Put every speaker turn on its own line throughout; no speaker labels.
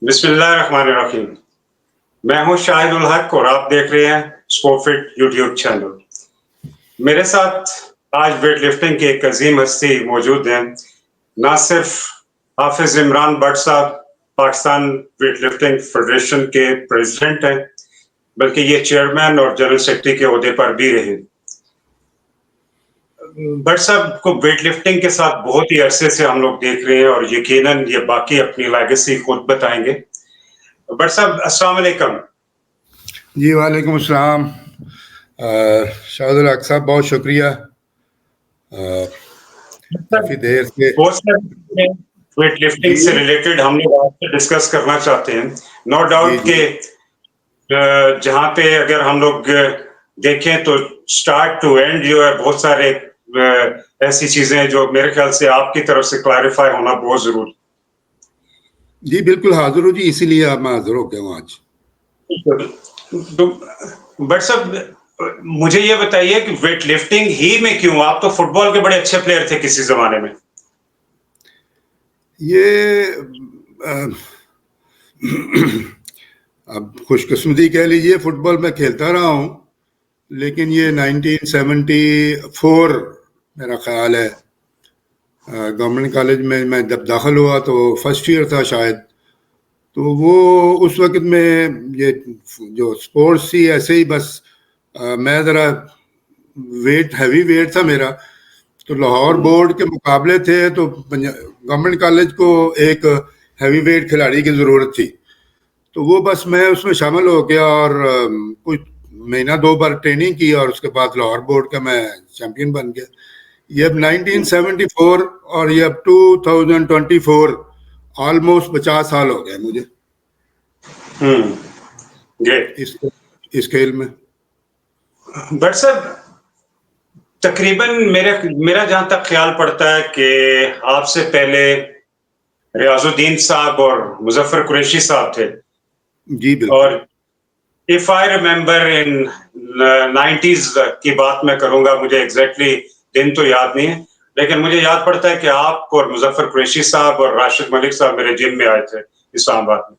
बिस्मिल्लाहिर्रहमानिर्रहीम। मैं हूं शाहिद उल हक और आप देख रहे हैं स्पोर्टफिट यूट्यूब चैनल। मेरे साथ आज वेट लिफ्टिंग के एक अजीम हस्ती मौजूद हैं। ना सिर्फ हाफिज इमरान भट्ट साहब पाकिस्तान वेट लिफ्टिंग फेडरेशन के प्रेसिडेंट हैं, बल्कि ये चेयरमैन और जनरल सेक्रेटरी के ओहदे पर भी रहे। भट्ट साहब को वेट लिफ्टिंग के साथ बहुत ही अरसे से हम लोग देख रहे हैं और यकीनन ये बाकी अपनी लेगेसी खुद बताएंगे। भट्ट साहब अस्सलाम वालेकुम।
जी वालेकुम अस्सलाम। शाहिद उल हक साहब बहुत शुक्रिया। काफी देर से
वेट लिफ्टिंग से रिलेटेड हम लोग आपसे डिस्कस करना चाहते हैं। नो डाउट के जहां पे अगर हम लोग देखें तो स्टार्ट टू एंड जो है बहुत सारे ऐसी चीजें हैं जो मेरे ख्याल से आपकी तरफ से क्लैरिफाई होना बहुत जरूरी।
जी बिल्कुल हाजिर हूँ जी, इसीलिए आप मैं हाजिर हो गया हूँ आज।
बट साहब मुझे ये बताइए कि वेट लिफ्टिंग ही में क्यों, आप तो फुटबॉल के बड़े अच्छे प्लेयर थे किसी जमाने में।
ये अब खुशकिस्मती कह लीजिए, फुटबॉल में खेलता रहा हूँ, लेकिन ये 1974 मेरा ख्याल है गवर्नमेंट कॉलेज में मैं जब दाखिल हुआ तो फर्स्ट ईयर था शायद, तो वो उस वक्त में ये जो स्पोर्ट्स थी ऐसे ही बस मैं ज़रा हैवी वेट था मेरा, तो लाहौर बोर्ड के मुकाबले थे तो गवर्नमेंट कॉलेज को एक हैवी वेट खिलाड़ी की ज़रूरत थी, तो वो बस मैं उसमें शामिल हो गया और कुछ महीना 2 बार ट्रेनिंग की और उसके बाद लाहौर बोर्ड का मैं चैंपियन बन गया। ये अब 1974 और ये अब 2024 ऑलमोस्ट 50 साल हो गए मुझे इस खेल में।
बट सर तकरीबन मेरा जहां तक ख्याल पड़ता है कि आपसे पहले रियाजुद्दीन साहब और मुजफ्फर कुरैशी साहब थे।
जी बिल्कुल।
और if I remember in 90s की बात मैं करूंगा, मुझे एग्जैक्टली दिन तो याद नहीं है, लेकिन मुझे याद पड़ता है कि आप और मुजफ्फर कुरैशी साहब और राशिद मलिक साहब मेरे जिम में आए थे इस्लामाबाद में।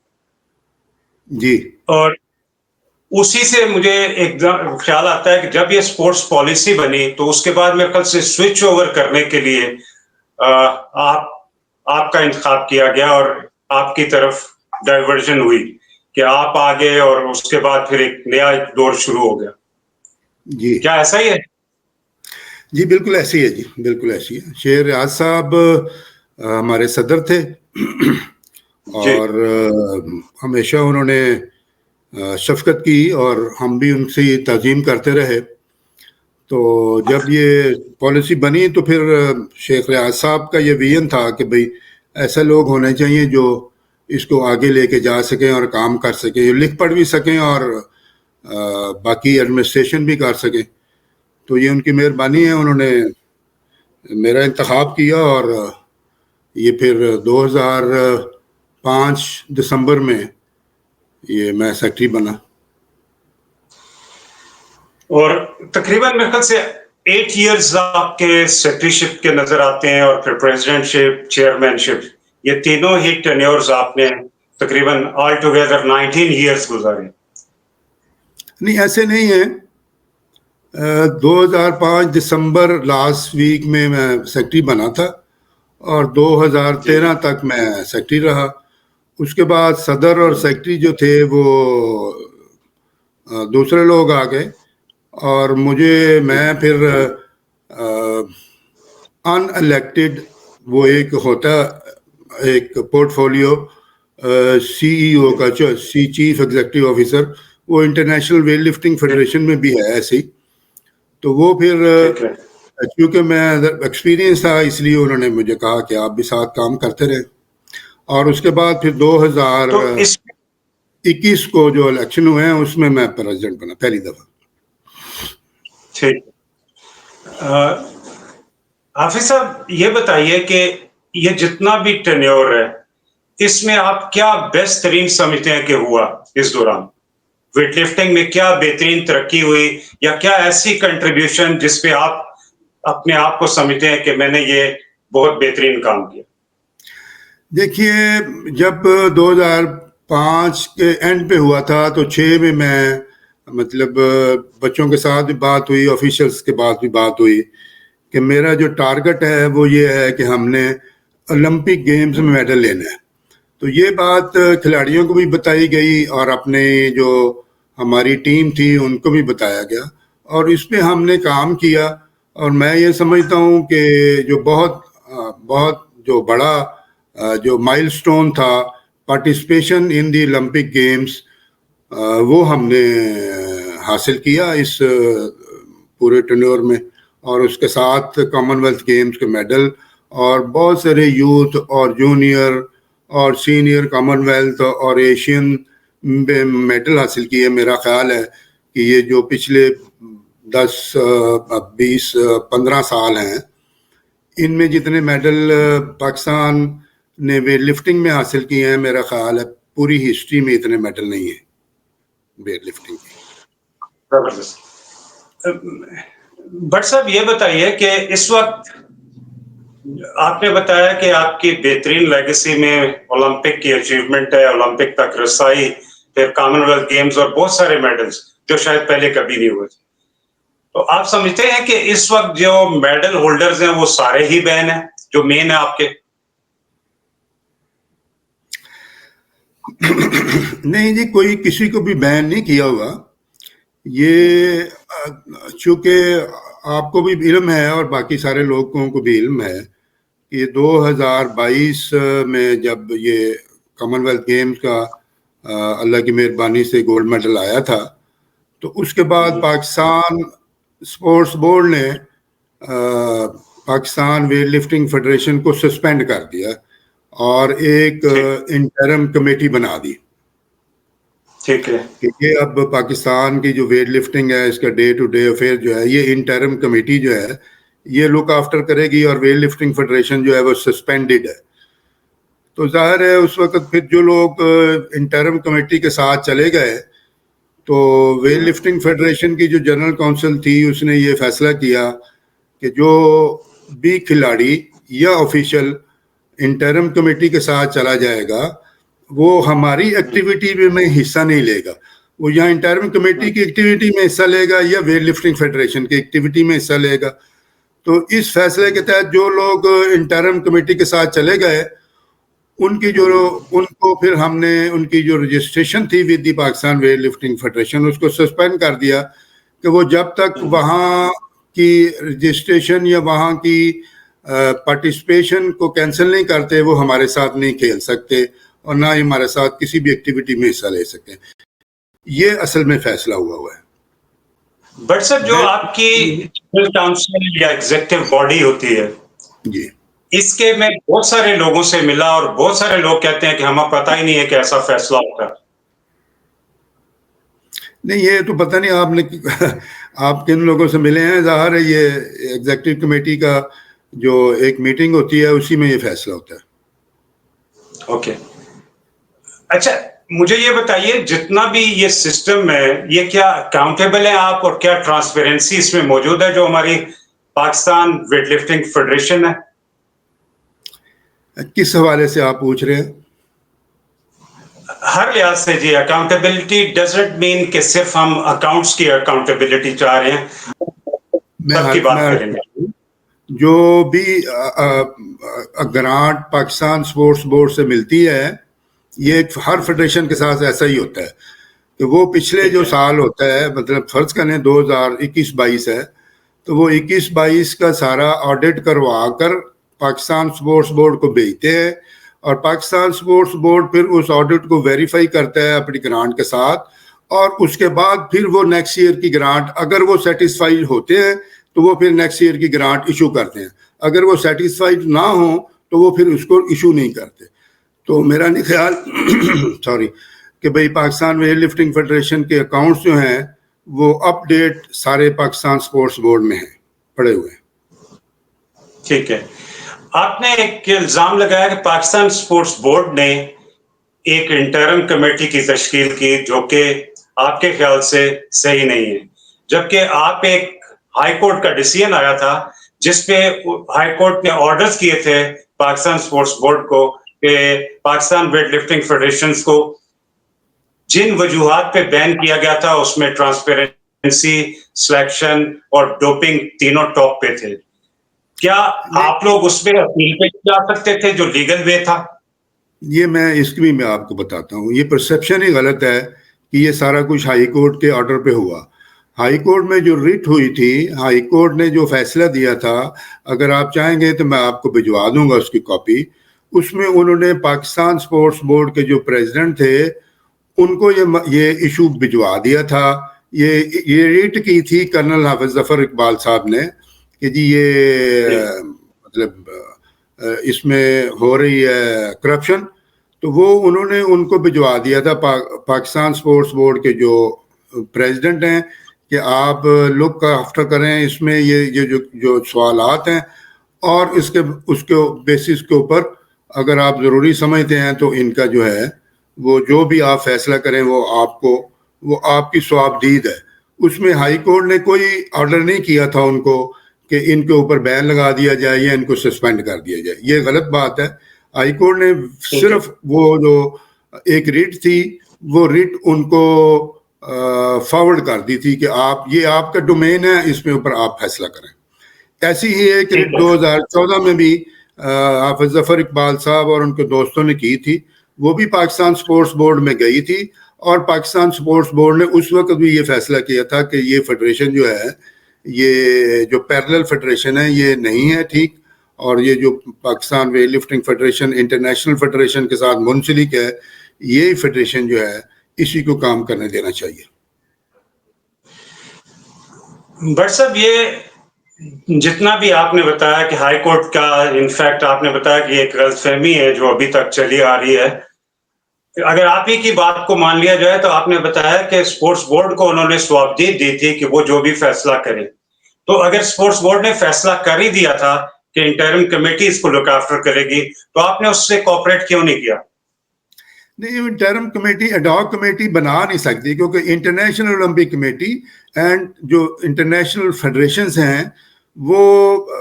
जी। और
उसी से मुझे एक ख्याल आता है कि जब ये स्पोर्ट्स पॉलिसी बनी तो उसके बाद मेरे ख्याल से स्विच ओवर करने के लिए आपका इंतखाब किया गया और आपकी तरफ डाइवर्जन हुई कि आप आ गए और उसके बाद फिर एक नया दौर शुरू हो गया।
जी
क्या ऐसा ही है?
जी बिल्कुल ऐसी है जी, बिल्कुल ऐसी है। शेर रियाज साहब हमारे सदर थे और हमेशा उन्होंने शफकत की और हम भी उनसे ताज़ीम करते रहे। तो जब ये पॉलिसी बनी तो फिर शेख रियाज साहब का ये विजन था कि भाई ऐसे लोग होने चाहिए जो इसको आगे लेके जा सकें और काम कर सकें, लिख पढ़ भी सकें और बाकी एडमिनिस्ट्रेशन भी कर सकें। तो ये उनकी मेहरबानी है, उन्होंने मेरा इंतखाब किया और ये फिर 2005 दिसंबर में ये मैं सेक्रेटरी बना।
और तकरीबन मेरे ख्याल से 8 इयर्स आपके सेक्रेटरीशिप के नजर आते हैं और फिर प्रेसिडेंटशिप, चेयरमैनशिप, ये तीनों ही टेन्योर्स आपने तकरीबन ऑल टुगेदर 19 इयर्स गुजारे।
नहीं ऐसे नहीं है। 2005 दिसंबर लास्ट वीक में मैं सेक्रेटरी बना था और 2013 तक मैं सेक्रेटरी रहा। उसके बाद सदर और सेक्रेटरी जो थे वो दूसरे लोग आ गए और मैं फिर अनइलेक्टेड वो एक होता एक पोर्टफोलियो सीईओ का, चीफ एग्जीक्यूटिव ऑफिसर, वो इंटरनेशनल वेट लिफ्टिंग फेडरेशन में भी है ऐसे ही। तो वो फिर क्योंकि मैं एक्सपीरियंस था इसलिए उन्होंने मुझे कहा कि आप भी साथ काम करते रहे। और उसके बाद फिर 2021 को जो इलेक्शन हुए हैं उसमें मैं प्रेसिडेंट बना पहली दफा।
ठीक। हाफिज साहब ये बताइए कि ये जितना भी टेन्योर है इसमें आप क्या बेस्ट तरीन समझते हैं कि हुआ इस दौरान वेट लिफ्टिंग में, क्या बेहतरीन तरक्की हुई या क्या ऐसी कंट्रीब्यूशन जिसपे आप अपने आप को समझते हैं कि मैंने ये बहुत बेहतरीन काम किया?
देखिए जब 5 کے اینڈ پہ ہوا تھا تو 6 میں مطلب بچوں کے ساتھ بھی بات ہوئی, آفیشلس کے بعد بھی بات ہوئی کہ میرا جو ٹارگٹ ہے وہ یہ ہے کہ ہم نے اولمپک گیمز میں میڈل لینا ہے. تو یہ بات کھلاڑیوں کو بھی بتائی گئی اور اپنے جو ہماری ٹیم تھی ان کو بھی بتایا گیا, اور اس پہ ہم نے کام کیا. اور میں یہ سمجھتا ہوں کہ جو بہت جو بڑا جو مائل سٹون تھا participation in the Olympic games, وہ ہم نے حاصل کیا اس پورے ٹینیور میں, اور اس کے ساتھ کامن ویلتھ گیمز کے میڈل اور بہت سارے یوتھ اور جونیئر اور سینئر کامن ویلتھ اور ایشین میڈل حاصل کیے. میرا خیال ہے کہ یہ جو پچھلے 10 20 15 سال ہیں ان میں جتنے میڈل پاکستان نے ویٹ لفٹنگ میں حاصل کیے ہیں, میرا خیال ہے پوری ہسٹری میں اتنے میڈل نہیں ہیں ویٹ لفٹنگ کی.
بٹ صاحب یہ بتائیے کہ اس وقت آپ نے بتایا کہ آپ کی بہترین لیگیسی میں اولمپک کی اچیومنٹ ہے, اولمپک تک رسائی, پھر کامن ویلتھ گیمز اور بہت سارے میڈلز جو شاید پہلے کبھی نہیں ہوئے تھے. تو آپ سمجھتے ہیں کہ اس وقت جو میڈل ہولڈرز ہیں وہ سارے ہی بین ہیں جو مین ہیں آپ کے؟
نہیں جی, کوئی کسی کو بھی بین نہیں کیا ہوگا. یہ چونکہ آپ کو بھی علم ہے اور باقی سارے لوگوں کو بھی علم ہے کہ 2022 میں جب یہ کامن ویلتھ گیمز کا اللہ کی مہربانی سے گولڈ میڈل آیا تھا تو اس کے بعد پاکستان اسپورٹس بورڈ نے پاکستان ویٹ لفٹنگ فیڈریشن کو سسپینڈ کر دیا اور ایک انٹرم کمیٹی بنا دی.
ٹھیک ہے,
کیونکہ اب پاکستان کی جو ویٹ لفٹنگ ہے اس کا ڈے ٹو ڈے افیئر جو ہے یہ انٹرم کمیٹی جو ہے یہ لک آفٹر کرے گی, اور ویٹ لفٹنگ فیڈریشن جو ہے وہ سسپینڈڈ ہے. تو ظاہر ہے اس وقت پھر جو لوگ انٹرم کمیٹی کے ساتھ چلے گئے تو ویٹ لفٹنگ فیڈریشن کی جو جنرل کونسل تھی اس نے یہ فیصلہ کیا کہ جو بھی کھلاڑی یا آفیشل انٹرم کمیٹی کے ساتھ چلا جائے گا وہ ہماری ایکٹیویٹی میں حصہ نہیں لے گا. وہ یا انٹرم کمیٹی کی ایکٹیویٹی میں حصہ لے گا یا ویٹ لفٹنگ فیڈریشن کی ایکٹیویٹی میں حصہ لے گا. تو اس فیصلے کے تحت جو لوگ انٹرم کمیٹی کے ساتھ چلے گئے ان کو پھر ہم نے ان کی جو رجسٹریشن تھی with the Pakistan weightlifting federation اس کو سسپینڈ کر دیا کہ وہ جب تک وہاں کی رجسٹریشن یا وہاں کی پارٹیسپیشن کو کینسل نہیں کرتے وہ ہمارے ساتھ نہیں کھیل سکتے اور نہ ہی ہمارے ساتھ کسی بھی ایکٹیویٹی میں حصہ لے سکتے. یہ اصل میں فیصلہ ہوا ہے.
بٹ سر جو آپ کی کاؤنسل یا ایگزیکٹو باڈی ہوتی ہے
جی,
اس کے میں بہت سارے لوگوں سے ملا اور بہت سارے لوگ کہتے ہیں کہ ہمیں پتہ ہی نہیں ہے کہ ایسا فیصلہ ہوتا ہے.
نہیں یہ تو پتہ نہیں آپ کن لوگوں سے ملے ہیں. ظاہر ہے یہ ایگزیکٹو کمیٹی کا جو ایک میٹنگ ہوتی ہے اسی میں یہ فیصلہ ہوتا ہے.
اوکے, اچھا مجھے یہ بتائیے جتنا بھی یہ سسٹم ہے یہ کیا اکاؤنٹیبل ہے آپ, اور کیا ٹرانسپیرنسی اس میں موجود ہے جو ہماری پاکستان ویٹ لفٹنگ فیڈریشن ہے؟
کس حوالے سے آپ پوچھ رہے ہیں؟
ہر لحاظ سے جی. اکاؤنٹیبلٹی ڈزنٹ مین کہ صرف ہم اکاؤنٹس کی اکاؤنٹیبلٹی چاہ رہے ہیں, سب کی بات کریں گے.
جو بھی گرانٹ پاکستان اسپورٹس بورڈ سے ملتی ہے یہ ہر فیڈریشن کے ساتھ ایسا ہی ہوتا ہے کہ وہ پچھلے جو سال ہوتا ہے مطلب فرض کریں 2021-22 ہے تو وہ 21-22 کا سارا آڈٹ کروا کر پاکستان اسپورٹس بورڈ کو بھیجتے ہیں اور پاکستان اسپورٹس بورڈ پھر اس آڈٹ کو ویریفائی کرتا ہے اپنی گرانٹ کے ساتھ, اور اس کے بعد پھر وہ نیکسٹ ایئر کی گرانٹ اگر وہ سیٹسفائیڈ ہوتے ہیں تو وہ پھر نیکسٹ ایئر کی گرانٹ ایشو کرتے ہیں, اگر وہ سیٹسفائیڈ نہ ہوں تو وہ پھر اس کو ایشو نہیں کرتے. تو میرا نہیں خیال سوری کہ بھئی پاکستان ویٹ لفٹنگ فیڈریشن کے اکاؤنٹس جو ہیں وہ اپ ڈیٹ سارے پاکستان اسپورٹس بورڈ میں ہیں, پڑے ہوئے ہیں.
ٹھیک ہے, آپ نے ایک الزام لگایا کہ پاکستان اسپورٹس بورڈ نے ایک انٹرم کمیٹی کی تشکیل کی جو کہ آپ کے خیال سے صحیح نہیں ہے, جبکہ آپ ایک ہائی کورٹ کا ڈیسیژن آیا تھا جس پہ ہائی کورٹ نے آرڈرز کیے تھے پاکستان اسپورٹس بورڈ کو کہ پاکستان ویٹ لفٹنگ فیڈریشنز کو जिन वजूहात पे बैन किया गया था उसमें ट्रांसपेरेंसी, सिलेक्शन और डोपिंग तीनों टॉप पे थे। क्या
नहीं,
आप लोग उसमें अपील पे जा सकते थे जो लीगल वे था?
ये इसकी भी मैं आपको बताता हूँ। ये परसेप्शन ही गलत है कि ये सारा कुछ हाई कोर्ट के ऑर्डर पे हुआ। हाई कोर्ट में जो रिट हुई थी, हाई कोर्ट ने जो फैसला दिया था, अगर आप चाहेंगे तो मैं आपको भिजवा दूंगा उसकी कॉपी। उसमें उन्होंने पाकिस्तान स्पोर्ट्स बोर्ड के जो प्रेसिडेंट थे उनको ये इशू भिजवा दिया था। ये रिट की थी कर्नल हाफिज जफर इकबाल साहब ने कि जी ये मतलब इसमें हो रही है करप्शन। तो वो उन्होंने उनको भिजवा दिया था पाकिस्तान स्पोर्ट्स बोर्ड के जो प्रेसिडेंट हैं कि आप लुक आफ्टर करें इसमें, ये जो सवालात हैं, और इसके उसके बेसिस के ऊपर अगर आप ज़रूरी समझते हैं तो इनका जो है वो जो भी आप फैसला करें वो आपकी स्वाबदीद है। उसमें हाई कोर्ट ने कोई ऑर्डर नहीं किया था उनको कि इनके ऊपर बैन लगा दिया जाए या इनको सस्पेंड कर दिया जाए। ये गलत बात है। हाई कोर्ट ने सिर्फ वो जो एक रिट थी वो रिट उनको फॉरवर्ड कर दी थी कि ये आपका डोमेन है, इसमें ऊपर आप फैसला करें। ऐसी ही एक रिट 2014 में भी हाफिज जफर इकबाल साहब और उनके दोस्तों ने की थी। वो भी पाकिस्तान स्पोर्ट्स बोर्ड में गई थी और पाकिस्तान स्पोर्ट्स बोर्ड ने उस वक्त भी ये फैसला किया था कि ये फेडरेशन जो है, ये जो पैरेलल फेडरेशन है ये नहीं है ठीक, और ये जो Pakistan weight lifting federation international federation के साथ मुंसलिक है, ये फेडरेशन जो है इसी को काम करने देना चाहिए।
बट साहब, ये जितना भी आपने बताया कि हाई कोर्ट का, इनफैक्ट आपने बताया कि एक गलतफहमी है जो अभी तक चली आ रही है। अगर आप ही की बात को मान लिया जाए तो आपने बताया कि स्पोर्ट्स बोर्ड को उन्होंने स्वाबदीद दी थी कि वो जो भी फैसला करे। तो अगर स्पोर्ट्स बोर्ड ने फैसला कर ही दिया था कि इंटरिम कमेटी इसको लुक आफ्टर करेगी, तो आपने उससे कोऑपरेट क्यों नहीं किया?
नहीं, इंटरिम कमेटी एडॉक कमेटी बना नहीं सकती क्योंकि इंटरनेशनल ओलंपिक कमेटी एंड जो इंटरनेशनल फेडरेशंस हैं वो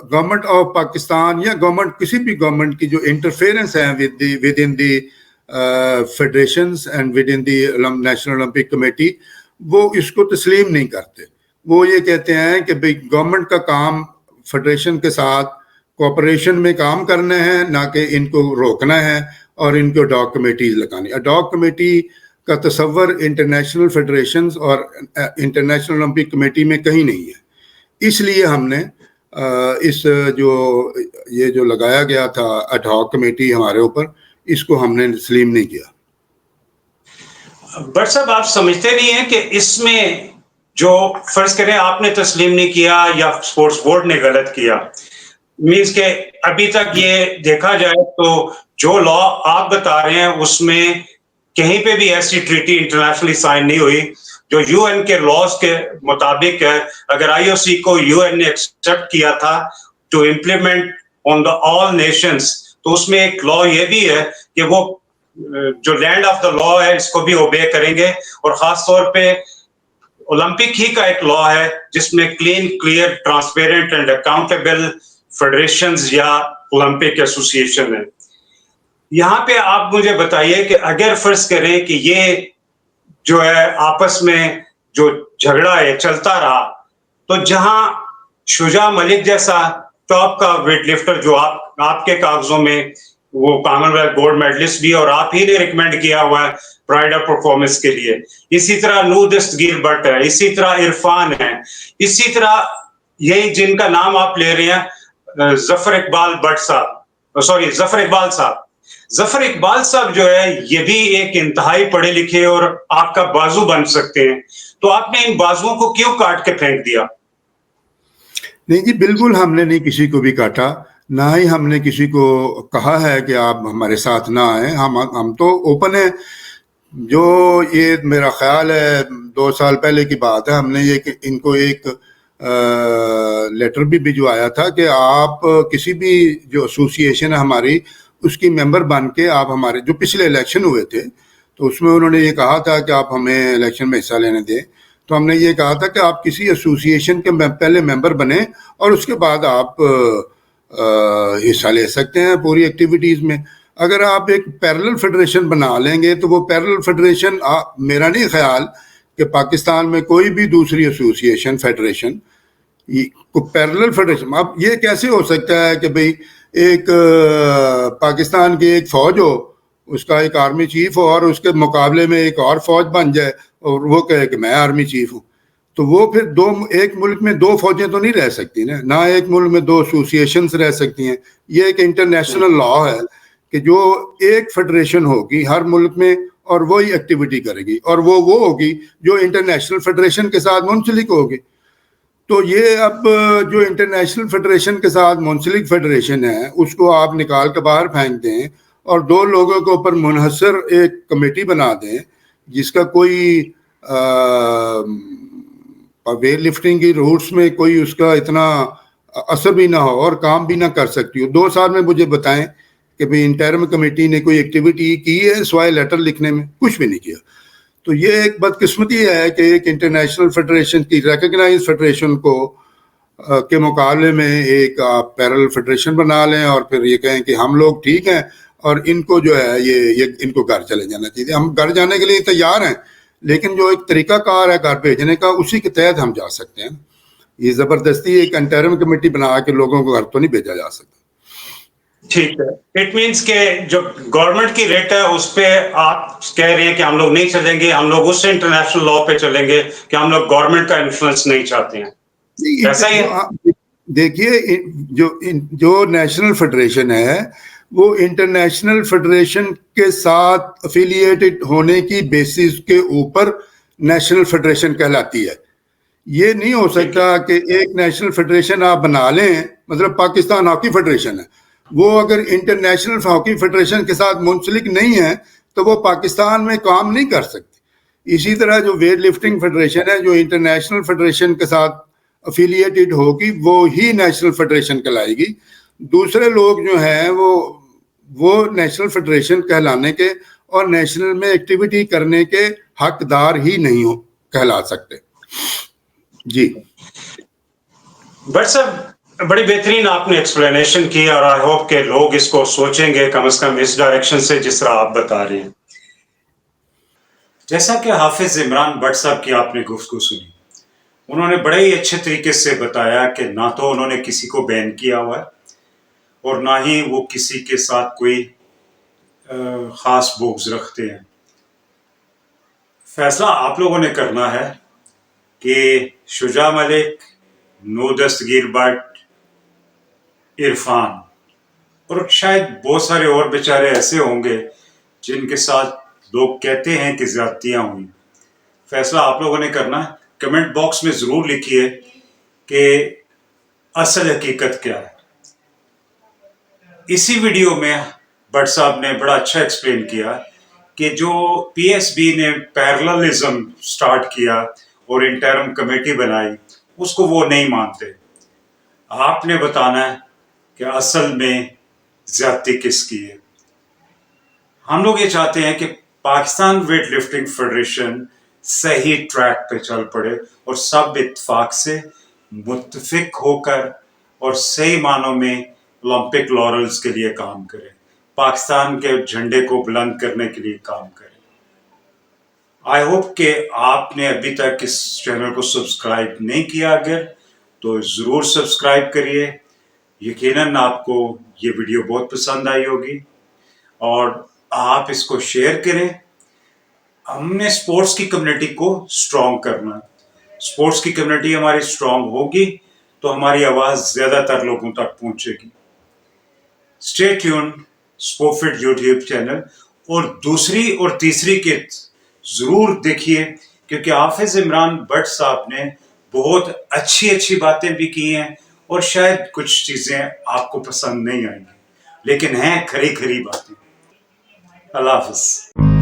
गवर्नमेंट ऑफ पाकिस्तान या गवर्नमेंट किसी भी गवर्नमेंट की जो इंटरफेरेंस है with in the federations and with in the national Olympic committee, वो इसको तस्लीम नहीं करते। वो ये कहते हैं कि भाई गवर्नमेंट का काम फेडरेशन के साथ कोऑपरेशन में काम करना है, ना कि इनको रोकना है और इनको अडॉक कमेटीज लगानी। अडॉक कमेटी का तस्वर इंटरनेशनल फेडरेशंस और इंटरनेशनल ओलंपिक कमेटी में कहीं नहीं है। इसलिए हमने इस ये जो लगाया गया था अडॉक कमेटी हमारे ऊपर, इसको हमने तस्लीम नहीं किया।
बट साहब, आप समझते नहीं है कि इसमें जो फर्ज करें आपने तस्लीम नहीं किया या स्पोर्ट्स बोर्ड ने गलत किया, मीन्स के अभी तक ये देखा जाए तो जो लॉ आप बता रहे हैं उसमें कहीं पे भी ऐसी ट्रीटी इंटरनेशनली साइन नहीं हुई जो यूएन के लॉज के मुताबिक है। अगर आईओसी को यूएन ने एक्सेप्ट किया था to implement on the all nations, तो उसमें एक लॉ ये भी है कि वो जो लैंड ऑफ द लॉ है इसको भी ओबे करेंगे। और खास तौर पे ओलंपिक ही का एक लॉ है जिसमें clean, clear, transparent and accountable federations या ओलंपिक एसोसिएशन है। यहाँ पे आप मुझे बताइए कि अगर फर्ज करें कि ये जो है आपस में जो झगड़ा है चलता रहा, तो जहां शुजा मलिक जैसा टॉप का वेट लिफ्टर जो आपके कागजों में वो कॉमनवेल्थ गोल्ड मेडलिस्ट भी और आप ही ने रिकमेंड किया हुआ है प्राइड ऑफ परफॉर्मेंस के लिए, इसी तरह नू दस्तगीर भट्ट है, इसी तरह इरफान है, इसी तरह यही जिनका नाम आप ले रहे हैं जफर इकबाल भट्ट साहब, सॉरी जफर इकबाल साहब। जफर इकबाल साहब जो है ये भी एक इंतहाई पढ़े लिखे और आपका बाजू बन सकते हैं, तो आपने इन बाजुओं को क्यों काट के फेंक दिया?
नहीं जी, बिल्कुल हमने नहीं किसी को भी काटा, ना ही हमने किसी को कहा है कि आप हमारे साथ ना आए। हम तो ओपन है। जो ये मेरा ख्याल है 2 साल पहले की बात है, हमने ये इनको एक लेटर भी भिजवाया था कि आप किसी भी जो एसोसिएशन है हमारी उसकी मेंबर बन के आप हमारे जो पिछले इलेक्शन हुए थे तो उसमें उन्होंने ये कहा था कि आप हमें इलेक्शन में हिस्सा लेने दें। तो हमने ये कहा था कि आप किसी एसोसिएशन के पहले मेंबर बने और उसके बाद आप हिस्सा ले सकते हैं पूरी एक्टिविटीज़ में। اگر آپ ایک پیرلل فیڈریشن بنا لیں گے تو وہ پیرلل فیڈریشن، میرا نہیں خیال کہ پاکستان میں کوئی بھی دوسری ایسوسیشن فیڈریشن کو پیرلل فیڈریشن، اب یہ کیسے ہو سکتا ہے کہ بھئی ایک پاکستان کی ایک فوج ہو، اس کا ایک آرمی چیف ہو، اور اس کے مقابلے میں ایک اور فوج بن جائے اور وہ کہے کہ میں آرمی چیف ہوں، تو وہ پھر ایک ملک میں دو فوجیں تو نہیں رہ سکتی نا، نہ ایک ملک میں دو ایسوسیشنز رہ سکتی ہیں. یہ ایک انٹرنیشنل لا ہے کہ جو ایک فیڈریشن ہوگی ہر ملک میں اور وہی ایکٹیویٹی کرے گی، اور وہ ہوگی جو انٹرنیشنل فیڈریشن کے ساتھ منسلک ہوگی. تو یہ اب جو انٹرنیشنل فیڈریشن کے ساتھ منسلک فیڈریشن ہے اس کو آپ نکال کے باہر پھینک دیں اور دو لوگوں کے اوپر منحصر ایک کمیٹی بنا دیں جس کا کوئی ویٹ لفٹنگ کی روٹس میں کوئی اس کا اتنا اثر بھی نہ ہو اور کام بھی نہ کر سکتی ہو. 2 سال میں مجھے بتائیں کہ بھئی انٹرم کمیٹی نے کوئی ایکٹیویٹی کی ہے سوائے لیٹر لکھنے میں؟ کچھ بھی نہیں کیا. تو یہ ایک بدقسمتی ہے کہ ایک انٹرنیشنل فیڈریشن کی ریکگنائز فیڈریشن کو کے مقابلے میں ایک آپ پیرل فیڈریشن بنا لیں اور پھر یہ کہیں کہ ہم لوگ ٹھیک ہیں اور ان کو جو ہے یہ ان کو گھر چلے جانا چاہیے. ہم گھر جانے کے لیے تیار ہیں، لیکن جو ایک طریقہ کار ہے گھر بھیجنے کا اسی کے تحت ہم جا سکتے ہیں. یہ زبردستی ایک انٹرم کمیٹی بنا کے لوگوں کو گھر تو نہیں بھیجا جا سکتا.
ٹھیک ہے، اٹ مینس کہ جو گورنمنٹ کی ریٹ ہے اس پہ آپ کہہ رہے ہیں کہ ہم لوگ نہیں چلیں گے، ہم لوگ اس انٹرنیشنل لا پہ چلیں گے کہ ہم لوگ گورنمنٹ کا انفلوئنس نہیں چاہتے ہیں. ایسا ہی ہے؟
دیکھیے جو نیشنل فیڈریشن ہے وہ انٹرنیشنل فیڈریشن کے ساتھ افیلیٹڈ ہونے کی بیسس کے اوپر نیشنل فیڈریشن کہلاتی ہے. یہ نہیں ہو سکتا کہ ایک نیشنل فیڈریشن آپ بنا لیں، مطلب پاکستان ہاکی فیڈریشن ہے، وہ اگر انٹرنیشنل ہاکی فیڈریشن کے ساتھ منسلک نہیں ہے تو وہ پاکستان میں کام نہیں کر سکتی. اسی طرح جو ویٹ لفٹنگ فیڈریشن ہے جو انٹرنیشنل فیڈریشن کے ساتھ افیلیٹڈ ہوگی وہ ہی نیشنل فیڈریشن کہلائے گی. دوسرے لوگ جو ہیں وہ نیشنل فیڈریشن کہلانے کے اور نیشنل میں ایکٹیویٹی کرنے کے حقدار ہی نہیں کہلا سکتے. جی
بٹ صاحب بڑی بہترین آپ نے ایکسپلینیشن کی اور آئی ہوپ کہ لوگ اس کو سوچیں گے کم از کم اس ڈائریکشن سے جس طرح آپ بتا رہے ہیں. جیسا کہ حافظ عمران بٹ صاحب کی آپ نے گفتگو سنی، انہوں نے بڑے ہی اچھے طریقے سے بتایا کہ نہ تو انہوں نے کسی کو بین کیا ہوا ہے اور نہ ہی وہ کسی کے ساتھ کوئی خاص بغض رکھتے ہیں. فیصلہ آپ لوگوں نے کرنا ہے کہ شجاع ملک، نور دستگیر بٹ، عرفان اور شاید بہت سارے اور بیچارے ایسے ہوں گے جن کے ساتھ لوگ کہتے ہیں کہ زیادتیاں ہوئی. فیصلہ آپ لوگوں نے کرنا ہے. کمنٹ باکس میں ضرور لکھیے کہ اصل حقیقت کیا ہے. اسی ویڈیو میں بٹ صاحب نے بڑا اچھا ایکسپلین کیا کہ جو پی ایس بی نے پیرللزم سٹارٹ کیا اور انٹرم کمیٹی بنائی اس کو وہ نہیں مانتے. آپ نے بتانا ہے کہ اصل میں زیادتی کس کی ہے. ہم لوگ یہ چاہتے ہیں کہ پاکستان ویٹ لفٹنگ فیڈریشن صحیح ٹریک پہ چل پڑے اور سب اتفاق سے متفق ہو کر اور صحیح معنوں میں اولمپک لارلز کے لیے کام کرے، پاکستان کے جھنڈے کو بلند کرنے کے لیے کام کرے. آئی ہوپ کہ آپ نے ابھی تک اس چینل کو سبسکرائب نہیں کیا، اگر تو ضرور سبسکرائب کریے. یقیناً آپ کو یہ ویڈیو بہت پسند آئی ہوگی اور آپ اس کو شیئر کریں. ہم نے سپورٹس کی کمیونٹی کو سٹرونگ کرنا ہے. سپورٹس کی کمیونٹی ہماری سٹرونگ ہوگی تو ہماری آواز زیادہ تر لوگوں تک پہنچے گی. اسٹے ٹیون سپورٹ فٹ یوٹیوب چینل اور دوسری اور تیسری کٹ ضرور دیکھیے کیونکہ حافظ عمران بٹ صاحب نے بہت اچھی باتیں بھی کی ہیں اور شاید کچھ چیزیں آپ کو پسند نہیں آئیں گی لیکن ہیں کھری باتیں. اللہ حافظ.